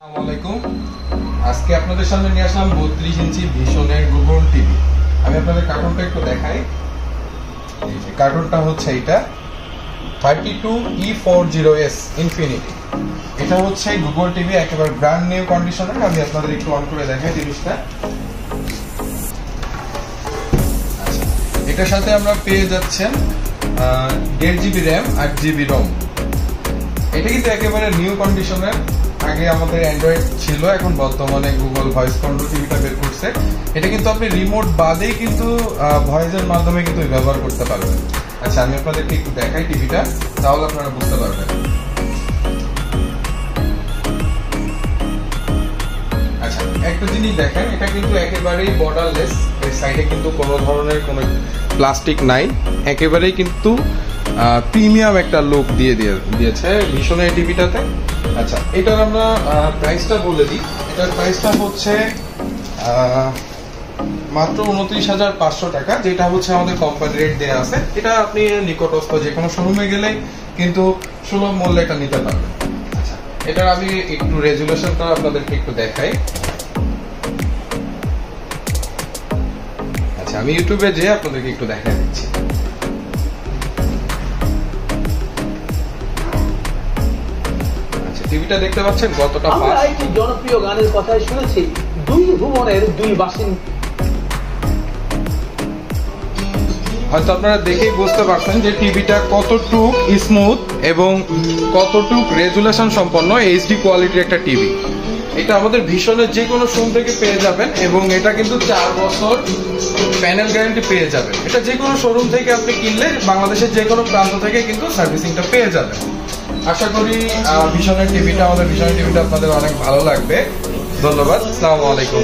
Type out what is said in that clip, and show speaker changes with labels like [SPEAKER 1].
[SPEAKER 1] আসসালামু আলাইকুম। আজকে আপনাদের সামনে নিয়ে আসলাম 32 ইঞ্চি ভিশনের গুগল টিভি। আমি আপনাদের কার্টুনটা একটু দেখাই। এই যে কার্টুনটা হচ্ছে এটা 32E40S ইনফিনিটি। এটা হচ্ছে গুগল টিভি, একেবারে ব্র্যান্ড নিউ কন্ডিশনের। আমি আপনাদের একটু অন করে দেখাই জিনিসটা। এটার সাথে আমরা পেয়ে যাচ্ছেন 1.5 GB র্যাম, 8 GB রম। এটা কিন্তু একেবারে নিউ কন্ডিশনের। আগে আমাদের অ্যান্ড্রয়েড ছিল, এখন বর্তমানে গুগল ভয়েস কন্ট্রোল টিভিটা বের করছে। এটা কিন্তু আপনি রিমোট বাদেই কিন্তু ভয়েসের মাধ্যমে কিন্তু ব্যবহার করতে পারবেন। আচ্ছা, আমি আপনাদেরকে একটু দেখাই টিভিটা, তাহলে আপনারা বুঝতে পারবেন। আচ্ছা, একটা জিনিস দেখেন, এটা কিন্তু একেবারেই বর্ডারলেস। এর সাইডে কিন্তু কোনো ধরনের কোনো প্লাস্টিক নাই, একেবারেই কিন্তু প্রিমিয়াম একটা লুক দিয়েছে ভীষণ এই টিভিটাতে। আচ্ছা, এটার আমরা প্রাইসটা বলে দিই। এটার প্রাইসটা হচ্ছে মাত্র 29,500 টাকা, যেটা হচ্ছে আমাদের কোম্পানি রেট দেওয়া আছে। এটা আপনি নিকটস্থ যে কোনো শোরুমে গেলে কিন্তু সুলভ মূল্যে এটা নিতে পারবেন। আচ্ছা, এটার আমি একটু রেজুলেশনটা আপনাদেরকে একটু দেখাই। আচ্ছা, আমি ইউটিউবে যেয়ে আপনাদেরকে একটু দেখা দিচ্ছি। টিভিটা দেখতে পাচ্ছেন কতটা ফাস্ট।
[SPEAKER 2] আমরা একটি জনপ্রিয় গানের কথাই শুনেছি, দুই ভুবনের দুই বাসিন্দা।
[SPEAKER 1] হয়তো আপনারা দেখেই বুঝতে পারছেন যে টিভিটা কতটুক স্মুথ এবং কতটুক রেজুলেশন সম্পন্ন, এইচডি কোয়ালিটির একটা টিভি। এটা আমাদের ভীষণের যে কোনো শোরুম থেকে পেয়ে যাবেন এবং এটা কিন্তু 4 বছর প্যানেল গ্যারান্টি পেয়ে যাবেন। এটা যে কোনো শোরুম থেকে আপনি কিনলে বাংলাদেশের যে কোনো প্রান্ত থেকে কিন্তু সার্ভিসিংটা পেয়ে যাবেন। আশা করি ভীষণের টিভিটা আপনাদের অনেক ভালো লাগবে। ধন্যবাদ। আসসালামু আলাইকুম।